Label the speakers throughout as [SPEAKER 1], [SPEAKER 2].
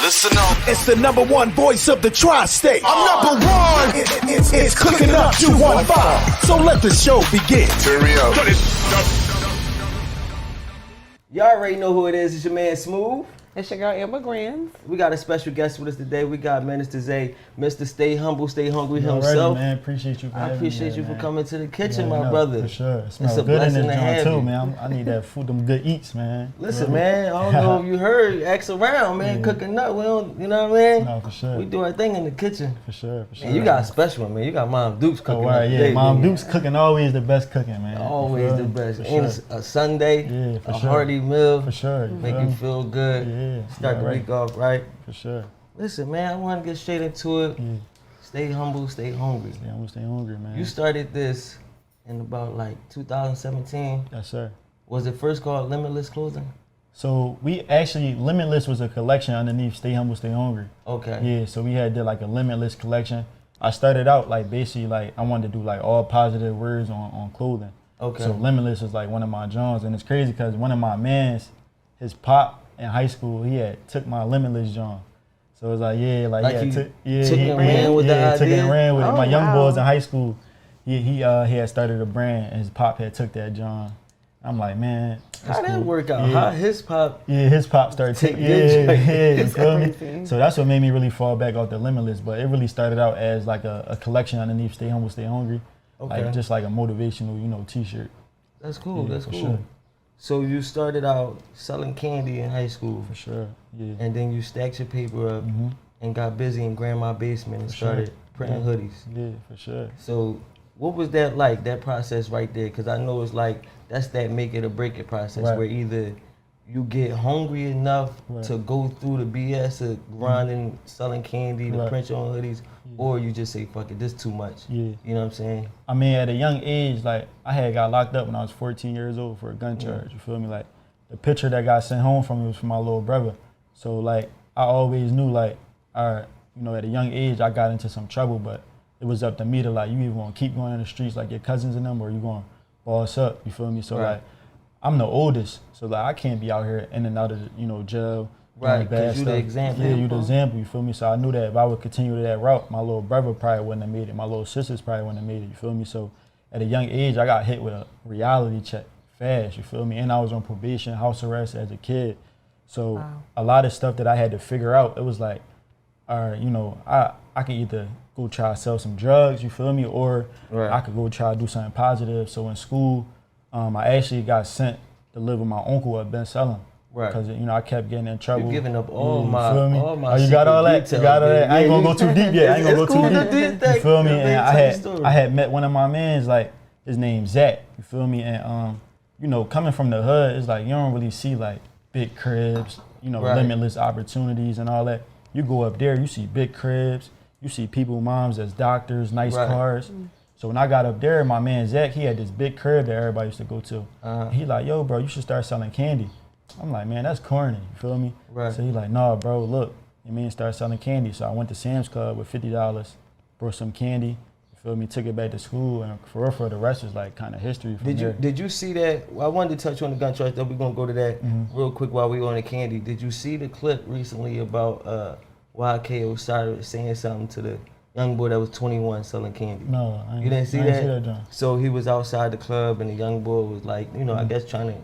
[SPEAKER 1] Listen up.
[SPEAKER 2] It's the number one voice of the tri-state.
[SPEAKER 1] I'm number one.
[SPEAKER 2] It's Cooking Up 215. So let the show begin.
[SPEAKER 1] Turn me up.
[SPEAKER 3] Y'all already know who it is. It's your man Smooth.
[SPEAKER 4] It's your girl Amber Grams.
[SPEAKER 3] We got a special guest with us today. We got Mr.Stay, Mr.Stay Humble, Stay Hungry
[SPEAKER 5] Already,
[SPEAKER 3] himself.
[SPEAKER 5] man. Appreciate you for having me.
[SPEAKER 3] I appreciate you for
[SPEAKER 5] man.
[SPEAKER 3] coming to the kitchen,
[SPEAKER 5] Yeah,
[SPEAKER 3] my
[SPEAKER 5] no,
[SPEAKER 3] brother.
[SPEAKER 5] For sure.
[SPEAKER 3] It's
[SPEAKER 5] Smells
[SPEAKER 3] a
[SPEAKER 5] good in
[SPEAKER 3] blessing
[SPEAKER 5] this
[SPEAKER 3] to have
[SPEAKER 5] joint too,
[SPEAKER 3] you.
[SPEAKER 5] man. I need that food, them good eats, man.
[SPEAKER 3] Listen, man, I don't know if you heard, ask around, man, cooking up. We don't, you know what I mean?
[SPEAKER 5] No, for sure.
[SPEAKER 3] We do our thing in the kitchen.
[SPEAKER 5] For sure, for sure.
[SPEAKER 3] And you got a special one, man. You got Mom Duke's cooking.
[SPEAKER 5] Oh, right,
[SPEAKER 3] up
[SPEAKER 5] yeah.
[SPEAKER 3] today,
[SPEAKER 5] Mom
[SPEAKER 3] man.
[SPEAKER 5] Duke's cooking always the best cooking, man.
[SPEAKER 3] Always the best.
[SPEAKER 5] For
[SPEAKER 3] And
[SPEAKER 5] sure.
[SPEAKER 3] it's a Sunday,
[SPEAKER 5] Yeah, for
[SPEAKER 3] a
[SPEAKER 5] sure.
[SPEAKER 3] hearty meal.
[SPEAKER 5] For sure.
[SPEAKER 3] Make you feel good.
[SPEAKER 5] Yeah.
[SPEAKER 3] Start the
[SPEAKER 5] right.
[SPEAKER 3] week off right.
[SPEAKER 5] For sure.
[SPEAKER 3] Listen, man, I want to get straight into it.
[SPEAKER 5] Yeah.
[SPEAKER 3] Stay humble, stay hungry.
[SPEAKER 5] Yeah, I'm gonna stay hungry, man.
[SPEAKER 3] You started this in about like 2017.
[SPEAKER 5] Yes, sir.
[SPEAKER 3] Was it first called Limitless Clothing?
[SPEAKER 5] So we actually, Limitless was a collection underneath Stay Humble, Stay Hungry.
[SPEAKER 3] Okay.
[SPEAKER 5] Yeah, so we did like a Limitless collection. I started out like basically like I wanted to do like all positive words on clothing.
[SPEAKER 3] Okay.
[SPEAKER 5] So Limitless was like one of my genres, and it's crazy because one of my mans, his pop in high school, he had took my Limitless genre. So it was like
[SPEAKER 3] Like
[SPEAKER 5] took
[SPEAKER 3] took and ran with the
[SPEAKER 5] took
[SPEAKER 3] idea?
[SPEAKER 5] and ran with it.
[SPEAKER 4] Oh,
[SPEAKER 5] My young
[SPEAKER 4] wow.
[SPEAKER 5] boys in high school, he had started a brand, and his pop had took that genre. I'm like, man, that's
[SPEAKER 3] How that
[SPEAKER 5] cool.
[SPEAKER 3] work out?
[SPEAKER 5] Yeah.
[SPEAKER 3] How his pop?
[SPEAKER 5] Yeah, his pop started
[SPEAKER 3] Take
[SPEAKER 5] taking,
[SPEAKER 3] good joint.
[SPEAKER 5] you feel me?
[SPEAKER 4] Crazy.
[SPEAKER 5] So that's what made me really fall back off the Limitless. But it really started out as like a collection underneath Stay Humble, Stay Hungry.
[SPEAKER 3] Okay.
[SPEAKER 5] Like just like a motivational, t-shirt.
[SPEAKER 3] That's cool.
[SPEAKER 5] Yeah,
[SPEAKER 3] That's
[SPEAKER 5] for
[SPEAKER 3] cool.
[SPEAKER 5] sure.
[SPEAKER 3] So you started out selling candy in high school,
[SPEAKER 5] For sure, yeah.
[SPEAKER 3] and then you stacked your paper up and got busy in grandma's basement and
[SPEAKER 5] For sure.
[SPEAKER 3] started printing hoodies.
[SPEAKER 5] Yeah, for sure.
[SPEAKER 3] So what was that like, that process right there? Because I know it's like, that's that make it or break it process,
[SPEAKER 5] Right.
[SPEAKER 3] where either you get hungry enough
[SPEAKER 5] Right.
[SPEAKER 3] to go through the BS of grinding, selling candy, to
[SPEAKER 5] Right.
[SPEAKER 3] print your own hoodies, or you just say, fuck it, this too much.
[SPEAKER 5] Yeah.
[SPEAKER 3] You know what I'm saying?
[SPEAKER 5] I mean, at a young age, like I had got locked up when I was 14 years old for a gun charge. You feel me? Like the picture that got sent home from me was from my little brother. So like I always knew like, all right, at a young age I got into some trouble, but it was up to me to like, you either gonna keep going in the streets like your cousins and them, or you gonna boss up. You feel me? So
[SPEAKER 3] Right.
[SPEAKER 5] like I'm the oldest, so like I can't be out here in and out of jail.
[SPEAKER 3] Right,
[SPEAKER 5] doing bad
[SPEAKER 3] 'cause you the
[SPEAKER 5] stuff.
[SPEAKER 3] example.
[SPEAKER 5] Yeah, you the example. You feel me? So I knew that if I would continue to that route, my little brother probably wouldn't have made it. My little sisters probably wouldn't have made it. You feel me? So at a young age, I got hit with a reality check fast. You feel me? And I was on probation, house arrest as a kid. So
[SPEAKER 4] Wow.
[SPEAKER 5] a lot of stuff that I had to figure out, it was like, all right, I can either go try to sell some drugs, you feel me, or
[SPEAKER 3] Right.
[SPEAKER 5] I could go try to do something positive. So in school, I actually got sent to live with my uncle at Ben Salem.
[SPEAKER 3] Right.
[SPEAKER 5] Because I kept getting in trouble.
[SPEAKER 3] You're giving up all
[SPEAKER 5] you
[SPEAKER 3] my,
[SPEAKER 5] feel me?
[SPEAKER 3] all my
[SPEAKER 5] Oh, you got all that?
[SPEAKER 3] secret
[SPEAKER 5] You got all
[SPEAKER 3] details,
[SPEAKER 5] that? I ain't
[SPEAKER 3] man.
[SPEAKER 5] gonna go too deep yet. I ain't gonna go
[SPEAKER 3] It's cool
[SPEAKER 5] too
[SPEAKER 3] to
[SPEAKER 5] deep.
[SPEAKER 3] do that.
[SPEAKER 5] You feel me?
[SPEAKER 3] Man,
[SPEAKER 5] And
[SPEAKER 3] tell the story.
[SPEAKER 5] I had met one of my mans, like his name's Zach. You feel me? And coming from the hood, it's like you don't really see like big cribs,
[SPEAKER 3] Right.
[SPEAKER 5] limitless opportunities and all that. You go up there, you see big cribs, you see people, moms as doctors, nice
[SPEAKER 3] Right.
[SPEAKER 5] cars. So when I got up there, my man Zach, he had this big crib that everybody used to go to. He like, yo, bro, you should start selling candy. I'm like, man, that's corny. You feel me?
[SPEAKER 3] Right.
[SPEAKER 5] So he like, nah, bro, look, start selling candy. So I went to Sam's Club with $50, brought some candy. You feel me? Took it back to school, and for real, the rest is like kind of history from there.
[SPEAKER 3] Did you see that? Well, I wanted to touch on the gun charge, though we're gonna go to that
[SPEAKER 5] Mm-hmm.
[SPEAKER 3] real quick while we on the candy. Did you see the clip recently about YK Osiris saying something to the young boy that was 21 selling candy?
[SPEAKER 5] No, I ain't,
[SPEAKER 3] You didn't see
[SPEAKER 5] I
[SPEAKER 3] that?
[SPEAKER 5] ain't see that, John.
[SPEAKER 3] So he was outside the club and the young boy was like, I guess trying to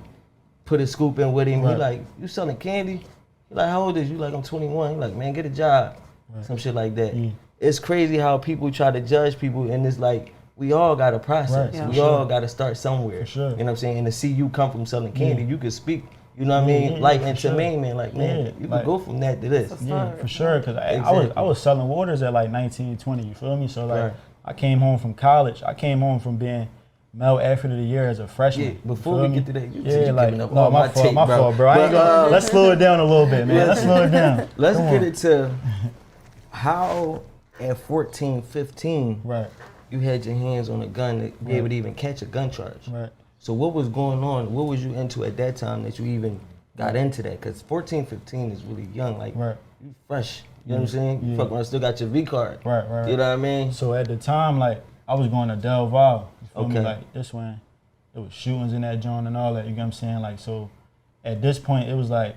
[SPEAKER 3] put a scoop in with him. He
[SPEAKER 5] Right.
[SPEAKER 3] like, you selling candy? He like, how old is you? Like, I'm 21. He like, man, get a job. Some shit like that.
[SPEAKER 5] Yeah.
[SPEAKER 3] It's crazy how people try to judge people, and it's like, we all got a process.
[SPEAKER 5] Right, yeah.
[SPEAKER 3] We
[SPEAKER 5] for
[SPEAKER 3] all
[SPEAKER 5] sure.
[SPEAKER 3] got to start somewhere.
[SPEAKER 5] For sure.
[SPEAKER 3] You know what I'm saying? And to see you come from selling candy,
[SPEAKER 5] Yeah.
[SPEAKER 3] you could speak. You know what I mean?
[SPEAKER 5] Yeah,
[SPEAKER 3] Like,
[SPEAKER 5] for
[SPEAKER 3] and to
[SPEAKER 5] sure.
[SPEAKER 3] main man, like, man,
[SPEAKER 5] Yeah,
[SPEAKER 3] you
[SPEAKER 5] like-
[SPEAKER 3] could go from that to this.
[SPEAKER 5] Yeah, for sure. Cause I
[SPEAKER 3] Exactly.
[SPEAKER 5] was selling waters at like 19, 20. You feel me? So like
[SPEAKER 3] Right.
[SPEAKER 5] I came home from college. I came home from being Male Athlete of the Year as a freshman.
[SPEAKER 3] Yeah, before
[SPEAKER 5] You
[SPEAKER 3] we
[SPEAKER 5] feel
[SPEAKER 3] get
[SPEAKER 5] me?
[SPEAKER 3] to that, you
[SPEAKER 5] yeah, like
[SPEAKER 3] giving up
[SPEAKER 5] no,
[SPEAKER 3] all
[SPEAKER 5] my
[SPEAKER 3] my
[SPEAKER 5] fault,
[SPEAKER 3] tape,
[SPEAKER 5] my
[SPEAKER 3] bro.
[SPEAKER 5] fault, bro. I ain't
[SPEAKER 3] But,
[SPEAKER 5] gonna, let's slow it down a little bit, man. Let's slow it down.
[SPEAKER 3] Let's
[SPEAKER 5] Come
[SPEAKER 3] get
[SPEAKER 5] on.
[SPEAKER 3] it to how at 14, 15,
[SPEAKER 5] Right,
[SPEAKER 3] you had your hands on a gun to be able to even catch a gun charge.
[SPEAKER 5] right.
[SPEAKER 3] So what was going on? What was you into at that time that you even got into that? Because 14, 15 is really young. Like,
[SPEAKER 5] Right.
[SPEAKER 3] you fresh. You know what I'm saying? You
[SPEAKER 5] Yeah.
[SPEAKER 3] fucking still got your V card.
[SPEAKER 5] Right.
[SPEAKER 3] You know what I mean?
[SPEAKER 5] So at the time, like I was going to Del Valle. You feel me?
[SPEAKER 3] Okay.
[SPEAKER 5] Like this one, it was shootings in that joint and all that. You get what I'm saying? Like so, at this point, it was like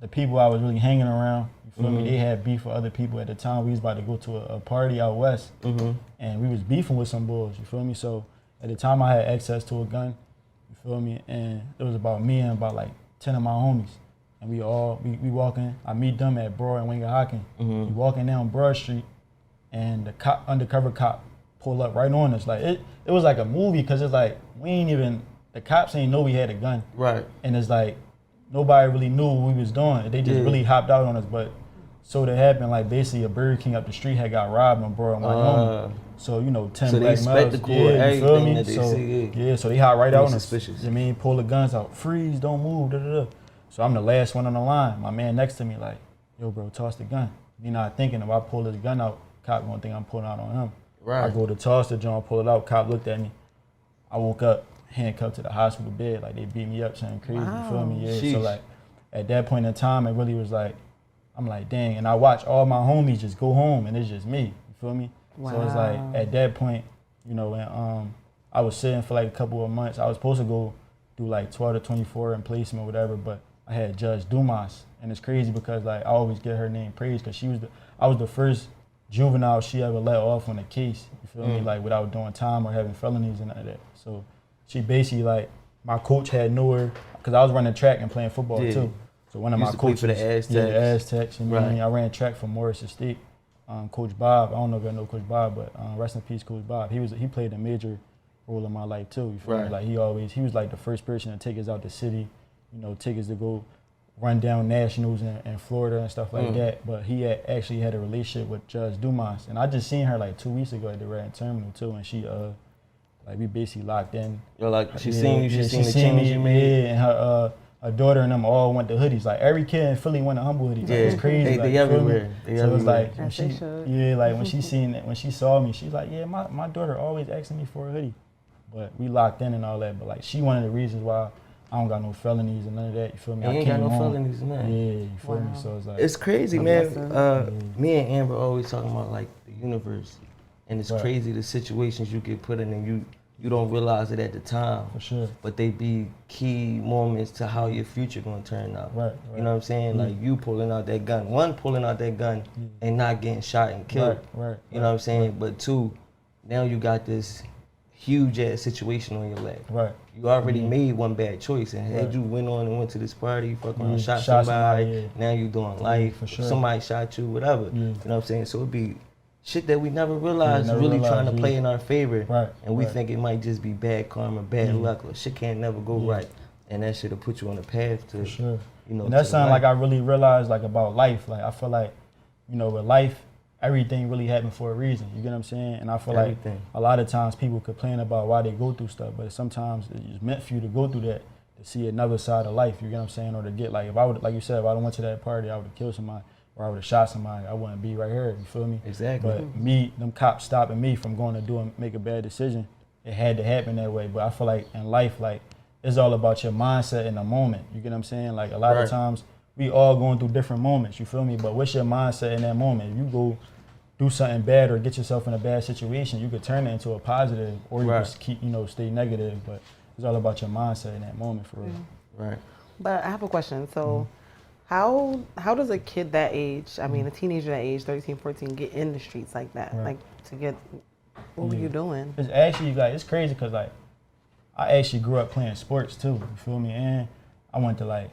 [SPEAKER 5] the people I was really hanging around, you feel me, they had beef with other people at the time. We was about to go to a party out west, and we was beefing with some bulls, you feel me? So at the time I had access to a gun, you feel me? And it was about me and about like 10 of my homies. And we walking, I meet them at Broad and Wingahocken. We walking down Broad Street, and the undercover cop pull up right on us. Like it was like a movie, cause it's like the cops ain't know we had a gun.
[SPEAKER 3] Right.
[SPEAKER 5] And it's like nobody really knew what we was doing. They just really hopped out on us. But so that happened, like basically a Burger King up the street had got robbed on Broad and Wyoming. So 10
[SPEAKER 3] so
[SPEAKER 5] black males.
[SPEAKER 3] You feel me?
[SPEAKER 5] That they so they hop right out on us. I mean, pull the guns out, freeze, don't move, da da da. So I'm the last one on the line. My man next to me like, yo bro, toss the gun. You not thinking if I pull this gun out, cop gonna think I'm pulling out on him.
[SPEAKER 3] Right.
[SPEAKER 5] I go to toss the joint, pull it out, cop looked at me. I woke up, handcuffed to the hospital bed, like they beat me up, something crazy, you feel me? Yeah.
[SPEAKER 3] Sheesh.
[SPEAKER 5] So like at that point in time, it really was like, I'm like, dang, and I watch all my homies just go home and it's just me, you feel me?
[SPEAKER 4] Wow.
[SPEAKER 5] So it's like at that point, when I was sitting for like a couple of months, I was supposed to go do like 12 to 24 in placement or whatever, but I had Judge Dumas, and it's crazy because like I always get her name praised because I was the first juvenile she ever let off on a case, you feel me, like without doing time or having felonies and none of that. So she basically like, my coach had knew her, because I was running track and playing football too. So one of my coaches,
[SPEAKER 3] for the Aztecs.
[SPEAKER 5] Yeah, the Aztecs, you know what I mean? I ran track for Morris Estate. Coach Bob, I don't know if you know Coach Bob, but rest in peace, Coach Bob. He played a major role in my life too, you feel me? Like he was like the first person to take us out the city, take us to go run down nationals in Florida and stuff like that. But he actually had a relationship with Judge Dumas, and I just seen her like 2 weeks ago at the Rad Terminal too, and she like we basically locked in.
[SPEAKER 3] Yo, like she seen you, she seen the change you made.
[SPEAKER 5] Yeah, and her daughter and them all went to hoodies. Like every kid in Philly went to Humble hoodies. Like, it's crazy.
[SPEAKER 3] They everywhere.
[SPEAKER 5] So it's like when
[SPEAKER 4] when
[SPEAKER 5] she seen it, when she saw me, she's like, yeah, my daughter always asking me for a hoodie. But we locked in and all that. But like she one of the reasons why I don't got no felonies and none of that. You feel me?
[SPEAKER 3] You ain't got no felonies, man.
[SPEAKER 5] Yeah, you feel me? So it's like
[SPEAKER 3] it's crazy, man. Me and Amber always talking about like the universe, and it's crazy the situations you get put in, and you don't realize it at the time.
[SPEAKER 5] For sure.
[SPEAKER 3] But they be key moments to how your future gonna turn out.
[SPEAKER 5] Right.
[SPEAKER 3] You know what I'm saying? Like you pulling out that gun. One, pulling out that gun and not getting shot and killed.
[SPEAKER 5] Right.
[SPEAKER 3] You know what I'm saying? But two, now you got this huge ass situation on your leg.
[SPEAKER 5] Right.
[SPEAKER 3] You already made one bad choice, and had you went on and went to this party, you fucking around, shot somebody, now you doing life,
[SPEAKER 5] for sure.
[SPEAKER 3] somebody shot you, whatever. You know what I'm saying? So it'd be shit that we never realized is really trying to play in our favor, and we think it might just be bad karma, bad luck, or shit can't never go right, and that shit'll put you on a path to,
[SPEAKER 5] And that's something like I really realized like about life. Like I feel like, with life, everything really happened for a reason. You get what I'm saying? And I feel like a lot of times people complain about why they go through stuff, but sometimes it's meant for you to go through that to see another side of life. You get what I'm saying? Or to get like, if I would, like you said, if I went to that party, I would have killed somebody, or I would have shot somebody. I wouldn't be right here. You feel me?
[SPEAKER 3] Exactly.
[SPEAKER 5] But them cops stopping me from going to do and make a bad decision, it had to happen that way. But I feel like in life, like it's all about your mindset in the moment. You get what I'm saying? Like a lot of times we all going through different moments. You feel me? But what's your mindset in that moment? If you go do something bad or get yourself in a bad situation, you could turn it into a positive, or you just keep, stay negative. But it's all about your mindset in that moment, for real.
[SPEAKER 3] Right.
[SPEAKER 4] But I have a question. So how does a kid that age, I mean a teenager that age, 13, 14, get in the streets like that? Like to get, what were you doing?
[SPEAKER 5] It's actually like, it's crazy because like I actually grew up playing sports too, you feel me? And I went to like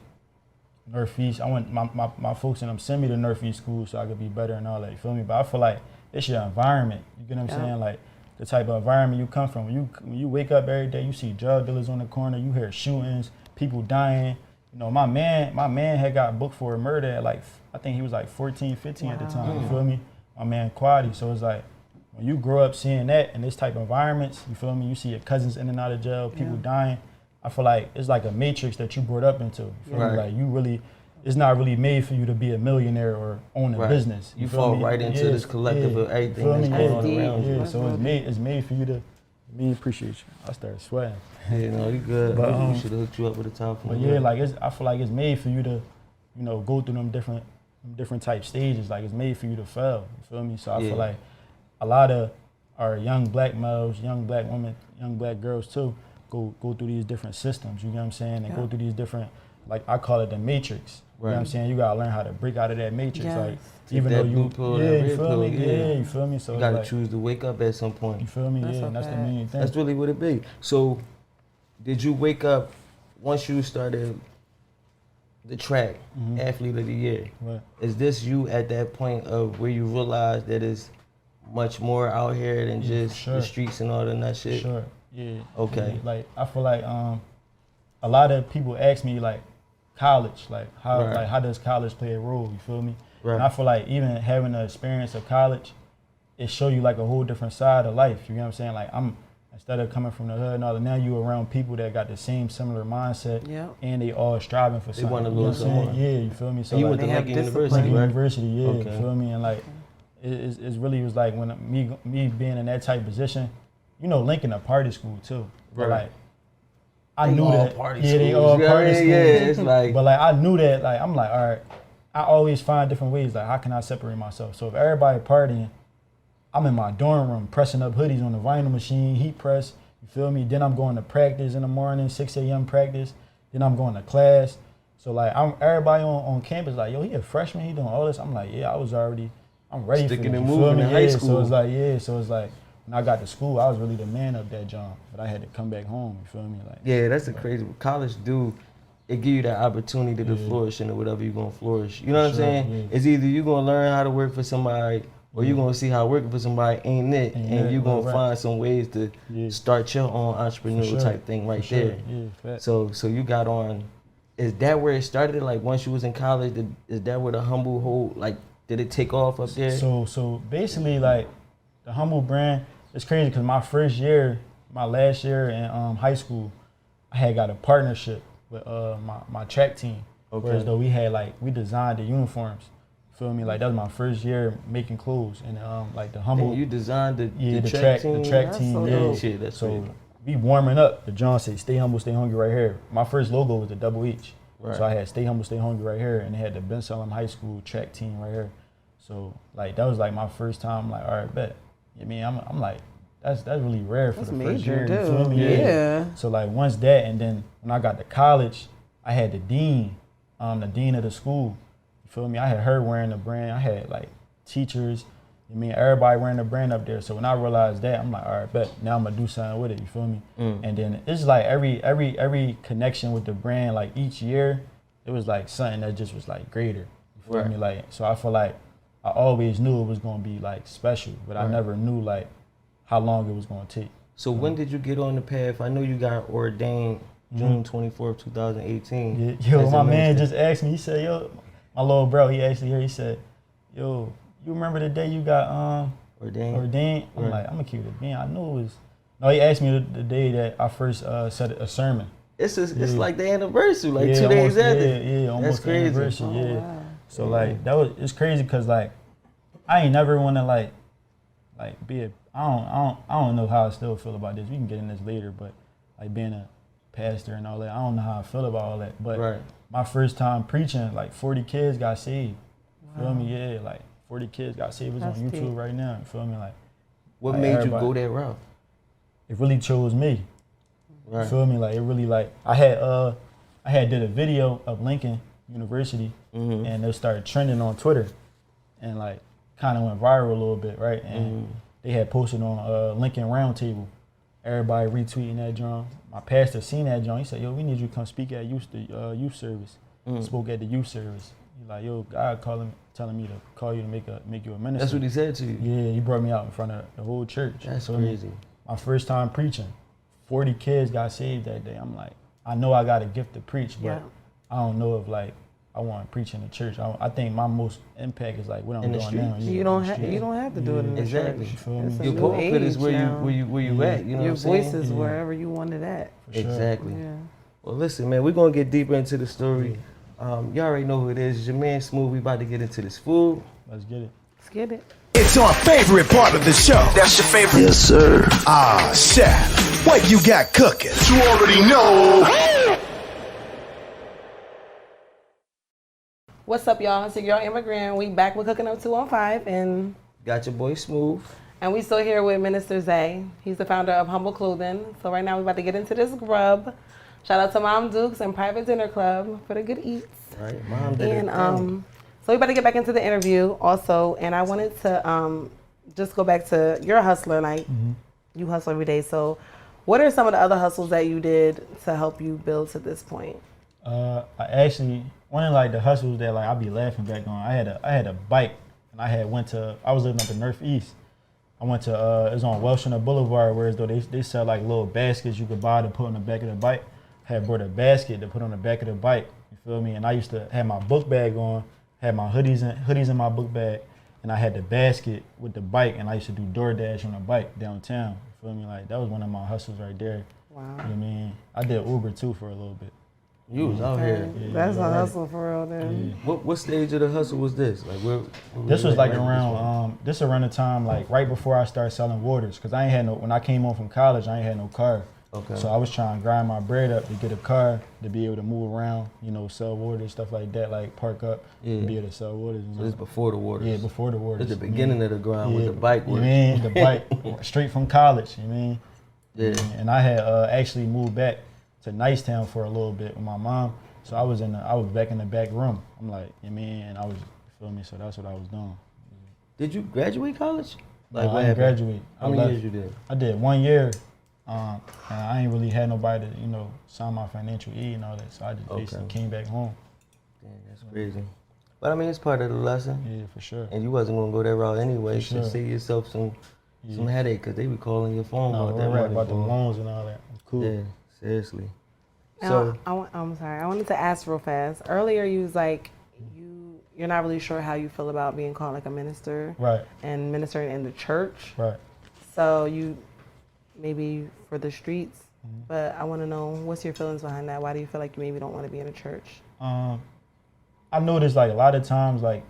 [SPEAKER 5] Northeast. My folks and them send me to Northeast school so I could be better and all that, you feel me? But I feel like it's your environment, you get what I'm saying? Like the type of environment you come from. When you wake up every day, you see drug dealers on the corner, you hear shootings, people dying. My man had got booked for a murder at like, I think he was like 14, 15 at the time, you feel me? My man Quaddy. So it's like, when you grow up seeing that in this type of environments, you feel me? You see your cousins in and out of jail, people dying. I feel like it's like a matrix that you brought up into. You feel me? Like it's not really made for you to be a millionaire or own a business.
[SPEAKER 3] You fall right into this collective of everything that's going on around you.
[SPEAKER 5] Yeah, so it's made for you to, appreciate you. I started sweating.
[SPEAKER 3] Yeah, no, you good.
[SPEAKER 5] But,
[SPEAKER 3] we should have hooked you up with a time for
[SPEAKER 5] But I feel like it's made for you to, go through them different type stages. Like it's made for you to fail. You feel me? So I feel like a lot of our young black males, young black women, young black girls too, go through these different systems, you know what I'm saying? And go through these different, like I call it the matrix. You know what I'm saying? You gotta learn how to break out of that matrix.
[SPEAKER 4] Yes.
[SPEAKER 5] Like,
[SPEAKER 3] Take
[SPEAKER 5] even
[SPEAKER 3] that
[SPEAKER 5] though
[SPEAKER 3] blue
[SPEAKER 5] you,
[SPEAKER 3] pill,
[SPEAKER 5] yeah,
[SPEAKER 3] that
[SPEAKER 5] you
[SPEAKER 3] red
[SPEAKER 5] feel
[SPEAKER 3] pill,
[SPEAKER 5] me?
[SPEAKER 3] yeah.
[SPEAKER 5] Yeah, you feel me? So
[SPEAKER 3] You
[SPEAKER 5] it's
[SPEAKER 3] gotta
[SPEAKER 5] like,
[SPEAKER 3] choose to wake up at some point.
[SPEAKER 5] you feel me?
[SPEAKER 4] That's
[SPEAKER 5] Yeah,
[SPEAKER 4] a
[SPEAKER 5] and that's the
[SPEAKER 4] fact.
[SPEAKER 5] main thing.
[SPEAKER 3] That's really what it be. So, did you wake up once you started the track, Athlete of the Year?
[SPEAKER 5] Right.
[SPEAKER 3] Is this you at that point of where you realize that it's much more out here than just
[SPEAKER 5] sure.
[SPEAKER 3] the streets and all that nut shit?
[SPEAKER 5] Sure. Yeah.
[SPEAKER 3] Okay.
[SPEAKER 5] Yeah. Like I feel like a lot of people ask me like college, like how does college play a role? You feel me?
[SPEAKER 3] Right.
[SPEAKER 5] And I feel like even having the experience of college, it show you like a whole different side of life. You know what I'm saying? Like instead of coming from the hood and all that, now you around people that got the same similar mindset, and they all striving for something.
[SPEAKER 3] want to
[SPEAKER 5] You know
[SPEAKER 3] lose
[SPEAKER 5] what I'm saying?
[SPEAKER 3] something.
[SPEAKER 5] Yeah, you feel me? So
[SPEAKER 3] And you
[SPEAKER 5] like,
[SPEAKER 3] went to
[SPEAKER 4] they have
[SPEAKER 3] Lincoln
[SPEAKER 4] discipline.
[SPEAKER 3] University, right?
[SPEAKER 5] University, yeah,
[SPEAKER 3] Okay.
[SPEAKER 5] you feel me? And like, it really was like when me being in that type of position, you know, Lincoln a party school too. But
[SPEAKER 3] Right.
[SPEAKER 5] like, I
[SPEAKER 3] They
[SPEAKER 5] knew
[SPEAKER 3] all
[SPEAKER 5] that.
[SPEAKER 3] party
[SPEAKER 5] Yeah, they
[SPEAKER 3] schools.
[SPEAKER 5] all
[SPEAKER 3] Yeah,
[SPEAKER 5] party
[SPEAKER 3] yeah,
[SPEAKER 5] schools.
[SPEAKER 3] yeah, it's like-
[SPEAKER 5] But like, I knew that. Like, I'm like, all right. I always find different ways. Like, how can I separate myself? So if everybody partying, I'm in my dorm room pressing up hoodies on the vinyl machine, heat press. You feel me? Then I'm going to practice in the morning, 6 a.m. practice. Then I'm going to class. So like, everybody on campus like, yo, he a freshman, he doing all this. I'm like, yeah, I'm ready
[SPEAKER 3] Sticking
[SPEAKER 5] for this.
[SPEAKER 3] and
[SPEAKER 5] You feel
[SPEAKER 3] moving
[SPEAKER 5] me?
[SPEAKER 3] in high
[SPEAKER 5] Yeah,
[SPEAKER 3] school.
[SPEAKER 5] So it's like, when I got to school, I was really the man of that job, but I had to come back home. You feel me? Like,
[SPEAKER 3] Yeah, that's the crazy. College it give you that opportunity to flourish into whatever you're gonna flourish. You know what I'm saying?
[SPEAKER 5] Yeah.
[SPEAKER 3] It's either you gonna learn how to work for somebody, or you gonna see how working for somebody ain't it, and you gonna find some ways to start your own entrepreneurial type thing right there.
[SPEAKER 5] Yeah, fact.
[SPEAKER 3] So you got on. Is that where it started? Like once you was in college, is that where the Humble whole like did it take off up there?
[SPEAKER 5] So basically, like the Humble brand, it's crazy because my last year in high school, I had got a partnership with my track team.
[SPEAKER 3] Okay.
[SPEAKER 5] Whereas though we designed the uniforms. Feel me? Like that was my first year making clothes, and like the Humble.
[SPEAKER 3] Damn, you designed the
[SPEAKER 5] track
[SPEAKER 3] team?
[SPEAKER 5] That's team.
[SPEAKER 4] so
[SPEAKER 5] Yeah,
[SPEAKER 4] dope.
[SPEAKER 3] Shit, that's
[SPEAKER 5] so
[SPEAKER 3] crazy.
[SPEAKER 5] we warming up. The John said, "Stay humble, stay hungry," right here. My first logo was the double H.
[SPEAKER 3] Right.
[SPEAKER 5] So I had "Stay humble, stay hungry" right here, and they had the Ben Salem High School track team right here. So like that was like my first time. Like, all right, bet. I mean, I'm like, that's really rare for
[SPEAKER 4] That's
[SPEAKER 5] the first
[SPEAKER 4] major,
[SPEAKER 5] year. You
[SPEAKER 4] dude.
[SPEAKER 5] feel me?
[SPEAKER 4] Yeah.
[SPEAKER 5] So like once that, and then when I got to college, I had the dean of the school. You feel me? I had her wearing the brand. I had like teachers. I mean, everybody wearing the brand up there. So when I realized that, I'm like, all right, bet. Now I'm gonna do something with it. You feel me? And then it's like every connection with the brand. Like each year, it was like something that just was like greater. You feel me? Like so, I feel like I always knew it was gonna be like special, but I never knew like how long it was gonna take.
[SPEAKER 3] So when did you get on the path? I know you got ordained June 24th, 2018.
[SPEAKER 5] Yeah, yo,
[SPEAKER 3] as a
[SPEAKER 5] my man
[SPEAKER 3] minister.
[SPEAKER 5] just asked me. He said, "Yo, my little bro." He actually here. He said, "Yo, you remember the day you got ordained?" I'm like, I'm gonna keep it being. I knew it was. No, he asked me the day that I first said a sermon.
[SPEAKER 3] It's like the anniversary, like 2 days
[SPEAKER 5] almost,
[SPEAKER 3] after.
[SPEAKER 5] Yeah, almost
[SPEAKER 3] That's
[SPEAKER 5] the
[SPEAKER 3] crazy.
[SPEAKER 5] anniversary.
[SPEAKER 4] Oh,
[SPEAKER 5] Yeah.
[SPEAKER 4] wow.
[SPEAKER 5] So like it's crazy because like I ain't never want to like be I don't know how I still feel about this. We can get in this later, but like being a pastor and all that, I don't know how I feel about all that. But my first time preaching, like 40 kids got saved. Feel me? Yeah, like 40 kids got saved. It's on YouTube
[SPEAKER 4] deep.
[SPEAKER 5] right now. You feel me? Like
[SPEAKER 3] What
[SPEAKER 5] like
[SPEAKER 3] made
[SPEAKER 5] everybody-
[SPEAKER 3] you go that route?
[SPEAKER 5] It really chose me.
[SPEAKER 3] Right.
[SPEAKER 5] You feel me? Like it really like I had did a video of Lincoln University and it started trending on Twitter and like kind of went viral a little bit, right? And they had posted on Lincoln Roundtable. Everybody retweeting that joint. My pastor seen that joint. He said, "Yo, we need you to come speak at youth service." Spoke at the youth service. He like, "Yo, God telling me to call you to make you a minister."
[SPEAKER 3] That's what he said to you.
[SPEAKER 5] Yeah, he brought me out in front of the whole church.
[SPEAKER 3] That's
[SPEAKER 5] Feel me?
[SPEAKER 3] crazy.
[SPEAKER 5] My first time preaching. 40 kids got saved that day. I'm like, I know I got a gift to preach, but I don't know if like I want to preach in the church. I think my most impact is like what I'm
[SPEAKER 3] In the
[SPEAKER 5] doing now.
[SPEAKER 3] streets.
[SPEAKER 5] Yeah,
[SPEAKER 4] You don't
[SPEAKER 5] in the
[SPEAKER 4] have
[SPEAKER 5] streets.
[SPEAKER 4] you don't have to do it in the
[SPEAKER 3] Exactly.
[SPEAKER 4] church.
[SPEAKER 5] You feel me?
[SPEAKER 4] It's a
[SPEAKER 3] Your
[SPEAKER 4] new
[SPEAKER 3] pulpit is
[SPEAKER 4] age
[SPEAKER 3] where
[SPEAKER 4] now.
[SPEAKER 3] you at. You know
[SPEAKER 4] Your
[SPEAKER 3] what I'm saying?
[SPEAKER 4] voice is wherever you want it at.
[SPEAKER 5] For sure.
[SPEAKER 3] Exactly.
[SPEAKER 4] Yeah.
[SPEAKER 3] Well, listen, man, we're gonna get deeper into the story. You already know who it is. It's your man Smooth. We about to get into this food.
[SPEAKER 5] Let's get it.
[SPEAKER 4] Let's get it.
[SPEAKER 2] It's our favorite part of the show.
[SPEAKER 1] That's your favorite?
[SPEAKER 2] Yes, sir. Ah, chef, what you got cooking?
[SPEAKER 1] You already know.
[SPEAKER 4] What's up, y'all? It's your girl Immigrant. We back with Cooking Up 215, and
[SPEAKER 3] Got your boy Smooth.
[SPEAKER 4] we still here with Mr.Stay. He's the founder of Humble Clothing. So right now we about to get into this grub. Shout out to Mom Dukes and Private Dinner Club for the good eats.
[SPEAKER 3] Right, mom did
[SPEAKER 4] And
[SPEAKER 3] it.
[SPEAKER 4] so we better get back into the interview also. And I wanted to just go back to you're a hustler, like you hustle every day. So what are some of the other hustles that you did to help you build to this point?
[SPEAKER 5] I actually, one of like the hustles that like I be laughing back on, I had a bike and I was living up in Northeast. I went to it was on Welshner Boulevard, whereas though they sell like little baskets you could buy to put on the back of the bike. I had brought a basket to put on the back of the bike, you feel me? And I used to have my book bag on, had my hoodies in my book bag, and I had the basket with the bike, and I used to do DoorDash on the bike downtown, you feel me? Like that was one of my hustles right there.
[SPEAKER 4] Wow.
[SPEAKER 5] You know what I mean? I did Uber too for a little bit.
[SPEAKER 3] You was out here.
[SPEAKER 4] That's a hustle for real then.
[SPEAKER 5] Yeah.
[SPEAKER 3] What stage of the hustle was this? Like where
[SPEAKER 5] This was like
[SPEAKER 3] right
[SPEAKER 5] around the time like right before I started selling waters, cause I ain't had when I came home from college I ain't had no car.
[SPEAKER 3] Okay.
[SPEAKER 5] So I was trying to grind my bread up to get a car to be able to move around, you know, sell waters, stuff like that, like park up, to be able to sell waters.
[SPEAKER 3] So this before the waters.
[SPEAKER 5] Yeah, before the waters.
[SPEAKER 3] It's the beginning of the grind with the bike work.
[SPEAKER 5] You mean the bike straight from college, you mean?
[SPEAKER 3] Yeah.
[SPEAKER 5] And I had actually moved back to Nicetown for a little bit with my mom. So I was back in the back room. I'm like, you mean, and I was, you feel me? So that's what I was doing.
[SPEAKER 3] Did you graduate college?
[SPEAKER 5] Like, I didn't graduate.
[SPEAKER 3] How many years you did?
[SPEAKER 5] I did 1 year. And I ain't really had nobody to, you know, sign my financial aid and all that. So I just basically came back home.
[SPEAKER 3] Damn, that's crazy. But I mean, it's part of the lesson.
[SPEAKER 5] Yeah, for sure.
[SPEAKER 3] And you wasn't gonna go that route anyway.
[SPEAKER 5] For sure.
[SPEAKER 3] So save yourself some headache, cause they be calling your phone
[SPEAKER 5] No,
[SPEAKER 3] about
[SPEAKER 5] we're
[SPEAKER 3] that
[SPEAKER 5] right
[SPEAKER 3] money.
[SPEAKER 5] about the loans and all that. Cool.
[SPEAKER 3] Yeah, seriously.
[SPEAKER 4] Now, I'm sorry. I wanted to ask real fast. Earlier, you was like, you're not really sure how you feel about being called like a minister,
[SPEAKER 5] Right.
[SPEAKER 4] And ministering in the church.
[SPEAKER 5] Right.
[SPEAKER 4] So you maybe for the streets, but I want to know what's your feelings behind that. Why do you feel like you maybe don't want to be in a church?
[SPEAKER 5] I noticed like a lot of times, like,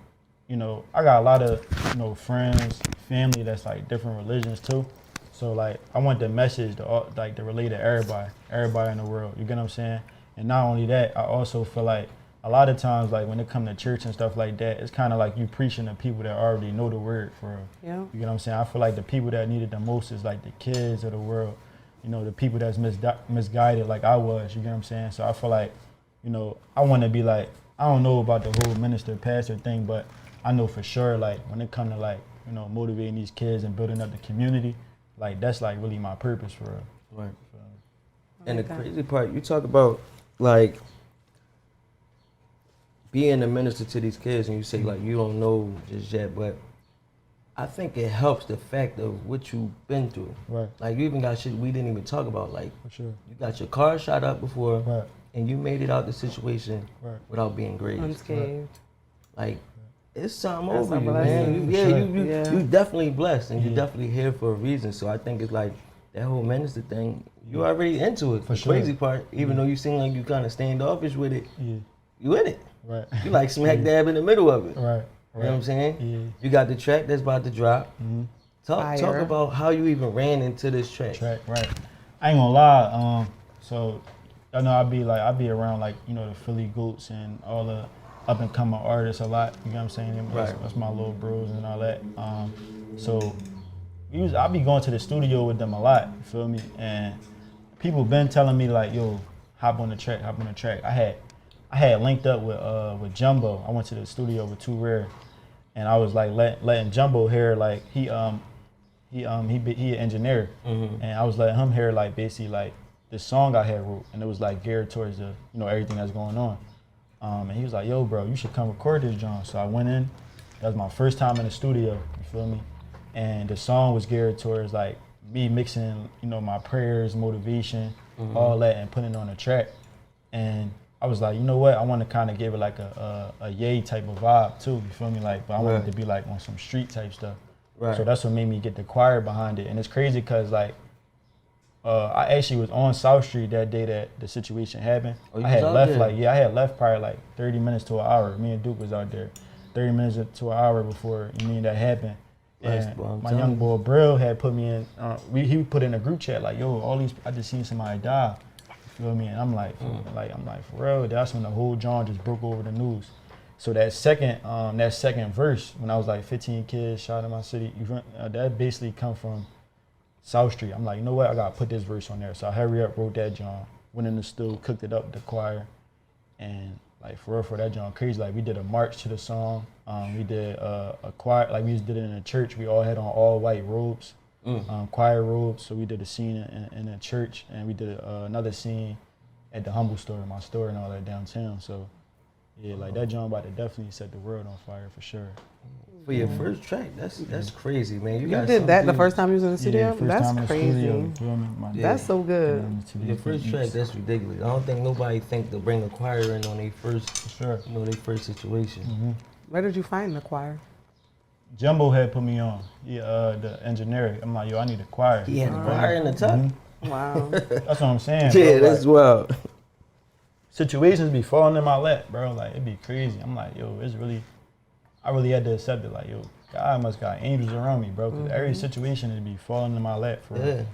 [SPEAKER 5] you know, I got a lot of, you know, friends, family that's like different religions too. So like I want the message to relate to everybody in the world. You get what I'm saying? And not only that, I also feel like a lot of times, like when it comes to church and stuff like that, it's kind of like you preaching to people that already know the word for real.
[SPEAKER 4] Yeah.
[SPEAKER 5] You get what I'm saying? I feel like the people that need it the most is like the kids of the world. You know, the people that's misguided like I was. You get what I'm saying? So I feel like, you know, I want to be like, I don't know about the whole minister pastor thing, but I know for sure like when it comes to like, you know, motivating these kids and building up the community, like that's like really my purpose for real.
[SPEAKER 3] Right. And the crazy part, you talk about like being a minister to these kids, and you say like you don't know just yet, but I think it helps the fact of what you've been through.
[SPEAKER 5] Right.
[SPEAKER 3] Like you even got shit we didn't even talk about. Like
[SPEAKER 5] For sure.
[SPEAKER 3] you got your car shot up before,
[SPEAKER 5] Right.
[SPEAKER 3] and you made it out the situation without being grazed.
[SPEAKER 4] Unscathed.
[SPEAKER 3] Like it's something
[SPEAKER 4] That's
[SPEAKER 3] over
[SPEAKER 4] a
[SPEAKER 3] you,
[SPEAKER 4] blessing.
[SPEAKER 3] man. You definitely blessed, and you're definitely here for a reason. So I think it's like that whole minister thing. You already into it.
[SPEAKER 5] For
[SPEAKER 3] the
[SPEAKER 5] sure.
[SPEAKER 3] crazy part, even though you seem like you kind of standoffish with it,
[SPEAKER 5] Yeah.
[SPEAKER 3] you in it.
[SPEAKER 5] Right.
[SPEAKER 3] You like smack dab in the middle of it.
[SPEAKER 5] Right.
[SPEAKER 3] You know what I'm saying?
[SPEAKER 5] Yeah.
[SPEAKER 3] You got the track that's about to drop. Talk
[SPEAKER 4] Fire.
[SPEAKER 3] about how you even ran into this track.
[SPEAKER 5] Right. I ain't gonna lie. So I know I be around like, you know, the Philly Goats and all the up and coming artists a lot. You know what I'm saying? That's my little bros and all that. So I be going to the studio with them a lot. You feel me? And people been telling me like, yo, hop on the track. I had linked up with Jumbo. I went to the studio with Too Rare, and I was like letting Jumbo hear like he an engineer, and I was letting him hear like basically like the song I had wrote, and it was like geared towards the, you know, everything that's going on. And he was like, yo, bro, you should come record this, John. So I went in. That was my first time in the studio. You feel me? And the song was geared towards like me mixing, you know, my prayers, motivation, all that, and putting it on a track. And I was like, you know what? I want to kind of give it like a yay type of vibe too. You feel me? Like, but I wanted it to be like on some street type stuff. Right. So that's what made me get the choir behind it. And it's crazy because like I actually was on South Street that day that the situation happened. I had left probably like 30 minutes to an hour. Me and Duke was out there 30 minutes to an hour before that happened. And my young boy Brill had put me in, he put in a group chat like, yo, I just seen somebody die. You feel me? And I'm like, for real? That's when the whole John just broke over the news. So that second verse, when I was like 15 kids shot in my city, that basically come from South Street. I'm like, you know what? I gotta put this verse on there. So I hurry up, wrote that John, went in the studio, cooked it up with the choir, and Like for real, for that joint crazy. Like we did a march to the song. We did a choir, like we just did it in a church. We all had on all white robes, choir robes. So we did a scene in a church, and we did another scene at the Humble store, my store and all that downtown. So yeah, like that joint about to definitely set the world on fire for sure.
[SPEAKER 3] For your first track, that's crazy, man. You
[SPEAKER 4] did that the first time you was in the studio?
[SPEAKER 5] Yeah,
[SPEAKER 4] That's crazy. That's so good.
[SPEAKER 3] Your first track, that's ridiculous. I don't think nobody think to bring a choir in on their first, their first situation.
[SPEAKER 4] Where did you find the choir?
[SPEAKER 5] Jumbo had put me on. The engineer. I'm like, yo, I need a choir.
[SPEAKER 3] He had a choir in the top.
[SPEAKER 4] Wow.
[SPEAKER 5] That's what I'm saying.
[SPEAKER 3] Yeah,
[SPEAKER 5] bro.
[SPEAKER 3] that's wild.
[SPEAKER 5] Situations be falling in my lap, bro. Like it'd be crazy. I'm like, yo, it's really. I really had to accept it. Like, yo, God must got angels around me, bro. Cause every situation would be falling in my lap for real.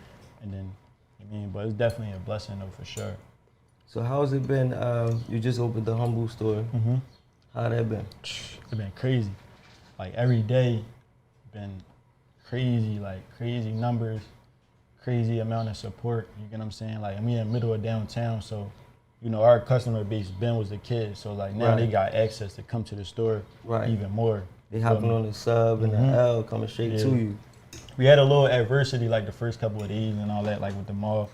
[SPEAKER 5] And then, but it's definitely a blessing though, for sure.
[SPEAKER 3] So how's it been? You just opened the Humble store. How that been?
[SPEAKER 5] It's been crazy. Like every day, been crazy. Like crazy numbers, crazy amount of support. You get what I'm saying? Like we in the middle of downtown, so. You know, our customer base Ben was the kids, so like now they got access to come to the store even more.
[SPEAKER 3] They hopping on the sub and the L coming straight to you.
[SPEAKER 5] We had a little adversity like the first couple of days and all that, like with the mall,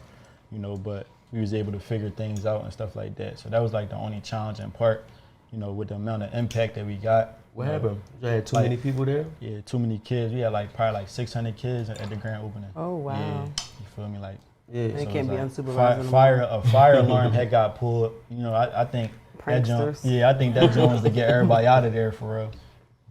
[SPEAKER 5] but we was able to figure things out and stuff like that. So that was like the only challenging part, with the amount of impact that we got.
[SPEAKER 3] What happened? You had too many people there? Yeah,
[SPEAKER 5] too many kids. We had probably 600 kids at the grand opening.
[SPEAKER 4] Oh wow.
[SPEAKER 5] Yeah, you feel me? Like.
[SPEAKER 3] Yeah,
[SPEAKER 4] they can't be unsupervised.
[SPEAKER 5] A fire alarm had got pulled. I think
[SPEAKER 4] pranksters.
[SPEAKER 5] I think that joint was to get everybody out of there for real.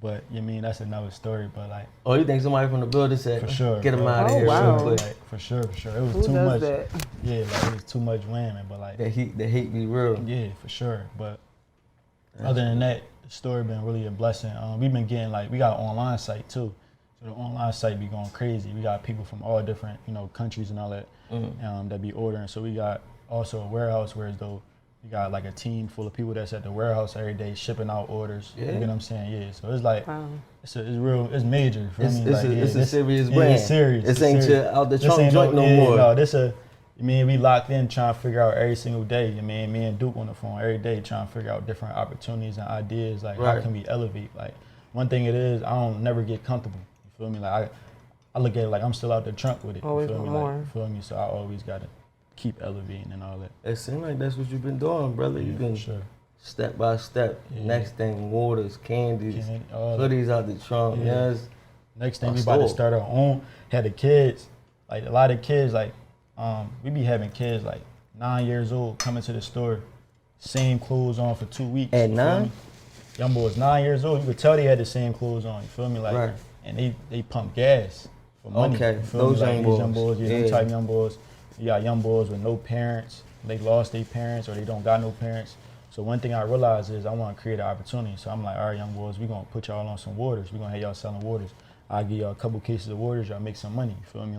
[SPEAKER 5] But that's another story. But like,
[SPEAKER 3] oh, you think somebody from the building said,
[SPEAKER 5] for sure,
[SPEAKER 3] get them out of here?
[SPEAKER 4] Wow.
[SPEAKER 3] Real quick.
[SPEAKER 5] Like, for sure. It was
[SPEAKER 4] Who
[SPEAKER 5] too
[SPEAKER 4] does
[SPEAKER 5] much.
[SPEAKER 4] That?
[SPEAKER 5] Yeah, like it was too much whamming. But like,
[SPEAKER 3] the hate be real.
[SPEAKER 5] Yeah, for sure. But other than that, the store been really a blessing. We've been getting we got an online site too. So the online site be going crazy. We got people from all different, countries and all that that be ordering. So we got also a warehouse where we got like a team full of people that's at the warehouse every day shipping out orders.
[SPEAKER 3] Yeah.
[SPEAKER 5] You know what I'm saying? Yeah. So it's like it's real. It's major.
[SPEAKER 3] It's a serious brand.
[SPEAKER 5] It's serious.
[SPEAKER 3] This ain't your out the trunk joint no more.
[SPEAKER 5] No, we locked in trying to figure out every single day. Me and Duke on the phone every day trying to figure out different opportunities and ideas. Like how can we elevate? Like one thing it is, I don't never get comfortable. You feel me? Like I look at it like I'm still out the trunk with it.
[SPEAKER 4] Always
[SPEAKER 5] you feel me?
[SPEAKER 4] more.
[SPEAKER 5] You feel me? So I always gotta keep elevating and all that.
[SPEAKER 3] It seems like that's what you've been doing, brother. You've been step by step. Next thing, waters, candies, hoodies out the trunk. Yes.
[SPEAKER 5] Next thing we about to start our own. Had the kids, like a lot of kids, we be having kids 9 years old coming to the store, same clothes on for 2 weeks.
[SPEAKER 3] At 9?
[SPEAKER 5] Young boys 9 years old. You could tell they had the same clothes on. You feel me? And they pump gas for money.
[SPEAKER 3] Okay,
[SPEAKER 5] you feel
[SPEAKER 3] those
[SPEAKER 5] me?
[SPEAKER 3] young boys.
[SPEAKER 5] Them type young boys. You got young boys with no parents. They lost their parents or they don't got no parents. So one thing I realized is I want to create an opportunity. So I'm like, all right, young boys, we're going to put y'all on some waters. We're going to have y'all selling waters. I'll give y'all a couple cases of waters. Y'all make some money. You feel me?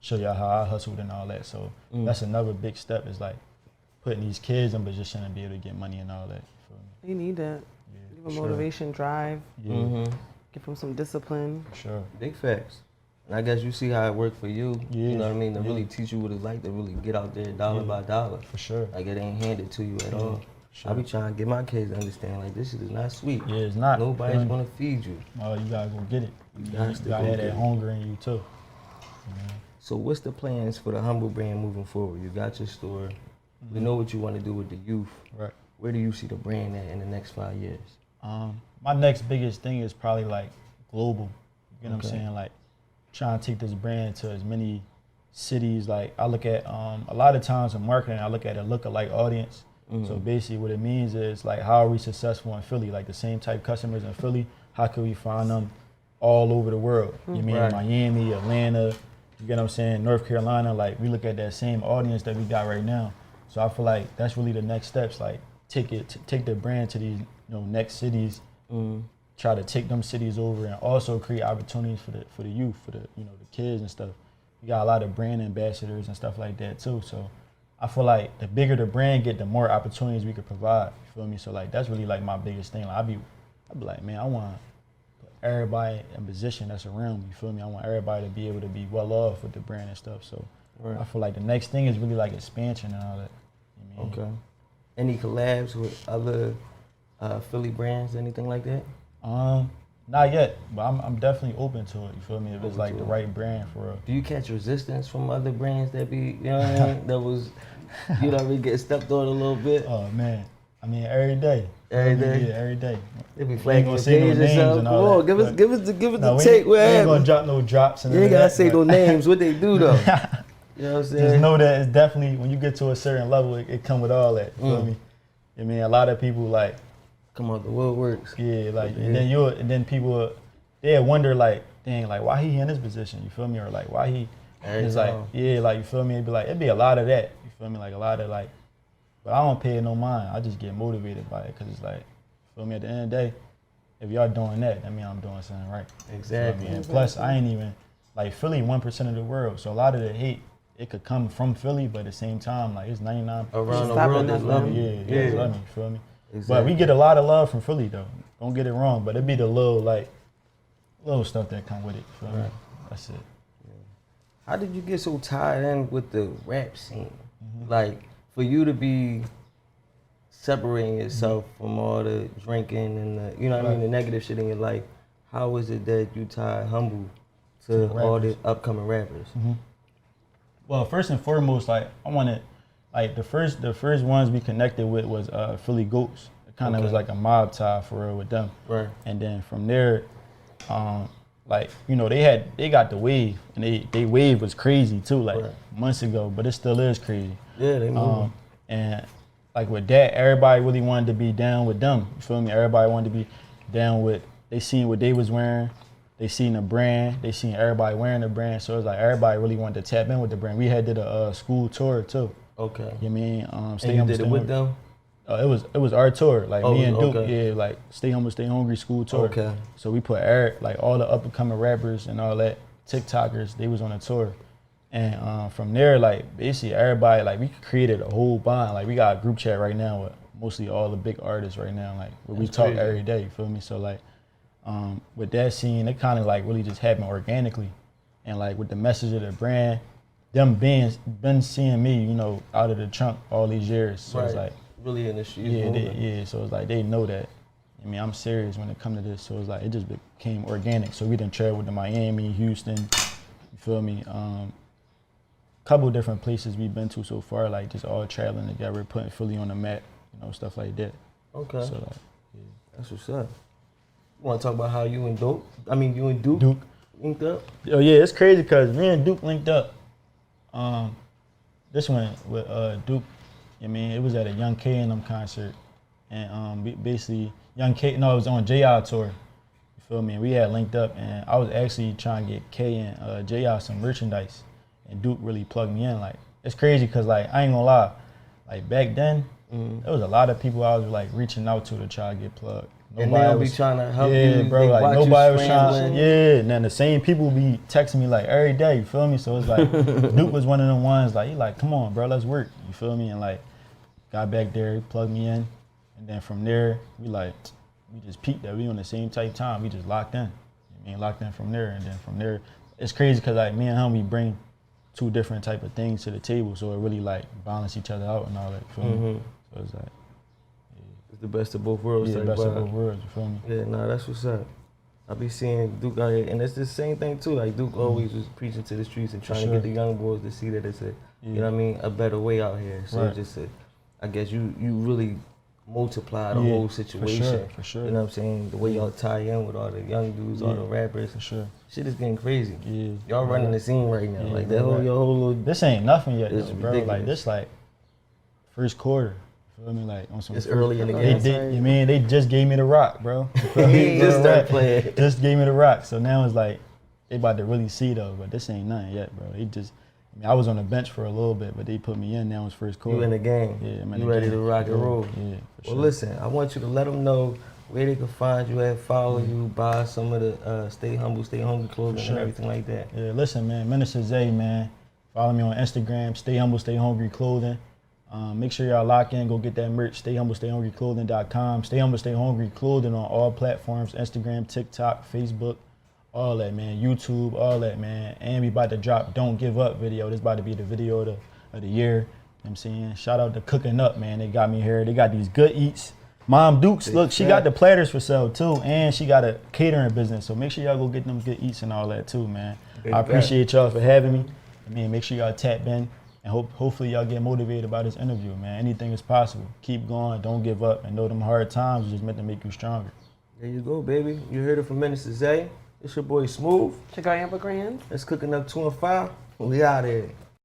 [SPEAKER 5] Show y'all how I hustled and all that. So that's another big step is putting these kids in position to be able to get money and all that. You feel me?
[SPEAKER 4] They need that. Give them motivation, drive.
[SPEAKER 5] Yeah.
[SPEAKER 4] Give them some discipline.
[SPEAKER 5] For sure.
[SPEAKER 3] Big facts. And I guess you see how it worked for you.
[SPEAKER 5] Yeah.
[SPEAKER 3] You know what I mean? To really teach you what it's like to really get out there dollar by dollar.
[SPEAKER 5] For sure.
[SPEAKER 3] Like it ain't handed to you at all. Sure. I be trying to get my kids to understand this shit is not sweet.
[SPEAKER 5] Yeah, it's not.
[SPEAKER 3] Nobody's gonna feed you.
[SPEAKER 5] Oh, you gotta go get it. You gotta have that hunger in you too.
[SPEAKER 3] So what's the plans for the Humble brand moving forward? You got your store. We know what you want to do with the youth.
[SPEAKER 5] Right.
[SPEAKER 3] Where do you see the brand at in the next 5 years?
[SPEAKER 5] My next biggest thing is probably global. You know what I'm saying? Trying to take this brand to as many cities. I look at a lot of times in marketing, I look at a lookalike audience. So basically what it means is how are we successful in Philly? The same type customers in Philly, how can we find them all over the world? You mean Miami, Atlanta, you get what I'm saying, North Carolina, we look at that same audience that we got right now. So I feel like that's really the next steps, take the brand to these next cities, try to take them cities over and also create opportunities for the youth, for the kids and stuff. We got a lot of brand ambassadors and stuff like that too. So I feel like the bigger the brand get, the more opportunities we could provide. You feel me? So that's really my biggest thing. I'd be like, man, I want to put everybody in position that's around me. You feel me? I want everybody to be able to be well off with the brand and stuff. So I feel like the next thing is really expansion and all that. You know what I mean?
[SPEAKER 3] Okay. Any collabs with other Philly brands, anything like that?
[SPEAKER 5] Not yet, but I'm definitely open to it. You feel me? If it's like the right brand for real.
[SPEAKER 3] Do you catch resistance from other brands that be, you know what I mean? That was, you know, we get stepped on a little bit.
[SPEAKER 5] Oh man, I mean every day.
[SPEAKER 3] Every day?
[SPEAKER 5] Yeah, every day.
[SPEAKER 3] They be flagging your
[SPEAKER 5] say
[SPEAKER 3] page
[SPEAKER 5] no
[SPEAKER 3] or
[SPEAKER 5] names
[SPEAKER 3] something.
[SPEAKER 5] and
[SPEAKER 3] Come
[SPEAKER 5] all
[SPEAKER 3] on,
[SPEAKER 5] that,
[SPEAKER 3] give us the
[SPEAKER 5] we
[SPEAKER 3] take.
[SPEAKER 5] we ain't gonna drop no drops. And
[SPEAKER 3] you ain't
[SPEAKER 5] none
[SPEAKER 3] gotta
[SPEAKER 5] of
[SPEAKER 3] say
[SPEAKER 5] that,
[SPEAKER 3] no names. What they do though? You know what I'm saying?
[SPEAKER 5] Just know that it's definitely when you get to a certain level, it come with all that. You feel me? I mean, a lot of people like
[SPEAKER 3] come out the woodworks.
[SPEAKER 5] Yeah, like and then people they wonder like, dang, like why he in this position? You feel me? Or like why he? It's like like you feel me? It'd be a lot of that. You feel me? Like a lot of like, but I don't pay it no mind. I just get motivated by it because it's like, you feel me? At the end of the day, if y'all doing that, I mean I'm doing something right.
[SPEAKER 3] Exactly.
[SPEAKER 5] And plus, I ain't even like Philly 1% of the world, so a lot of the hate it could come from Philly, but at the same time, like it's 99
[SPEAKER 3] around the world that love
[SPEAKER 5] me.
[SPEAKER 3] you.
[SPEAKER 5] Yeah, love me. You feel me?
[SPEAKER 3] Exactly.
[SPEAKER 5] But we get a lot of love from Philly though. Don't get it wrong, but it be the little stuff that come with it. You feel me? That's it.
[SPEAKER 3] Yeah. How did you get so tied in with the rap scene? Like for you to be separating yourself from all the drinking and the, you know what I mean, the negative shit in your life. How is it that you tied Humble to all the upcoming rappers?
[SPEAKER 5] Well, first and foremost, like I wanted, like the first ones we connected with was Philly Goats. It kind of was like a mob tie for real with them.
[SPEAKER 3] Right.
[SPEAKER 5] And then from there, like you know they got the wave and they wave was crazy too, like months ago, but it still is crazy.
[SPEAKER 3] Yeah, they move.
[SPEAKER 5] And like with that, everybody really wanted to be down with them. You feel me? Everybody wanted to be down with. They seen what they was wearing. They seen the brand. They seen everybody wearing the brand. So it's like everybody really wanted to tap in with the brand. We had did a school tour too.
[SPEAKER 3] Okay.
[SPEAKER 5] You mean
[SPEAKER 3] and you did it with them?
[SPEAKER 5] It was our tour, like me and Duke.
[SPEAKER 3] Okay.
[SPEAKER 5] Yeah, like Stay Humble, Stay Hungry school tour.
[SPEAKER 3] Okay.
[SPEAKER 5] So we put like all the up and coming rappers and all that TikTokers. They was on the tour, and from there, like basically everybody, like we created a whole bond. Like we got a group chat right now with mostly all the big artists right now. Like where we talk every day. You feel me? So like. With that scene, it kind of like really just happened organically, and like with the message of the brand, them been seeing me, you know, out of the trunk all these years. So it's like
[SPEAKER 3] really in the streets.
[SPEAKER 5] Yeah. So it's like they know that. I mean, I'm serious when it come to this. So it's like it just became organic. So we done traveled to Miami, Houston. You feel me? Couple different places we've been to so far, like just all traveling together, putting Philly on the map, you know, stuff like that.
[SPEAKER 3] Okay.
[SPEAKER 5] So like,
[SPEAKER 3] that's what's up. You want to talk about how you and Duke linked up?
[SPEAKER 5] Oh yeah, it's crazy because me and Duke linked up. This one with Duke. I mean, it was at a Young K and them concert, and basically Young K. No, it was on JR tour. You feel me? And we had linked up, and I was actually trying to get K and JR some merchandise, and Duke really plugged me in. Like it's crazy because like I ain't gonna lie, like back then there was a lot of people I was like reaching out to try to get plugged. Nobody
[SPEAKER 3] and they don't be trying to help you.
[SPEAKER 5] Yeah, bro. Like nobody was trying. Yeah, and then the same people be texting me like every day. You feel me? So it's like Duke was one of them ones. Like he like, come on, bro, let's work. You feel me? And like got back there, he plugged me in, and then from there we just peaked that we on the same type time. We just locked in. I mean, locked in from there, and then from there, it's crazy because like me and him, we bring two different type of things to the table, so it really like balance each other out and all that. You feel me? So it's like.
[SPEAKER 3] The best of both worlds.
[SPEAKER 5] Yeah, best of both worlds, you feel me?
[SPEAKER 3] Yeah, nah, that's what's up. I be seeing Duke out here, and it's the same thing too. Like Duke always was preaching to the streets and trying to get the young boys to see that it's a, you know what I mean, a better way out here. So just I guess you really multiply the whole situation.
[SPEAKER 5] For sure.
[SPEAKER 3] You know what I'm saying? The way y'all tie in with all the young dudes, all the rappers.
[SPEAKER 5] For sure.
[SPEAKER 3] Shit is getting crazy.
[SPEAKER 5] Yeah.
[SPEAKER 3] Y'all running the scene right now. Like that your whole little.
[SPEAKER 5] This ain't nothing yet, though, bro.
[SPEAKER 3] Ridiculous.
[SPEAKER 5] Like this, like first quarter. Feel me? Like on some.
[SPEAKER 3] It's early in the game.
[SPEAKER 5] You mean they just gave me the rock, bro?
[SPEAKER 3] He just started playing.
[SPEAKER 5] Just gave me the rock. So now it's like they about to really see though, but this ain't nothing yet, bro. They just. I mean, I was on the bench for a little bit, but they put me in. Now it's first quarter.
[SPEAKER 3] You in the game.
[SPEAKER 5] Yeah, I'm in
[SPEAKER 3] you
[SPEAKER 5] the
[SPEAKER 3] ready
[SPEAKER 5] game.
[SPEAKER 3] to rock and roll.
[SPEAKER 5] Yeah.
[SPEAKER 3] Well, listen, I want you to let them know where they can find you at, follow you, buy some of the Stay Humble, Stay Hungry clothing and everything like that.
[SPEAKER 5] Yeah, listen, man, Mr.Stay, man. Follow me on Instagram, Stay Humble, Stay Hungry clothing. Make sure y'all lock in, go get that merch, stayhumblestayhungryclothing.com. Stay Humble, Stay Hungry clothing on all platforms, Instagram, TikTok, Facebook, all that, man, YouTube, all that, man. And we about to drop Don't Give Up video. This about to be the video of the year. You know what I'm saying? Shout out to Cooking Up, man. They got me here. They got these good eats. Mom Dukes, look, she got the platters for sale too, and she got a catering business. So make sure y'all go get them good eats and all that too, man. I appreciate y'all for having me. I mean, make sure y'all tap in, and hopefully y'all get motivated by this interview, man. Anything is possible. Keep going, don't give up, and know them hard times are just meant to make you stronger.
[SPEAKER 3] There you go, baby. You heard it from Mr.Stay. It's your boy Smooth.
[SPEAKER 4] It's your girl Amber Grand.
[SPEAKER 3] That's Cooking Up 2 and 5. We out here.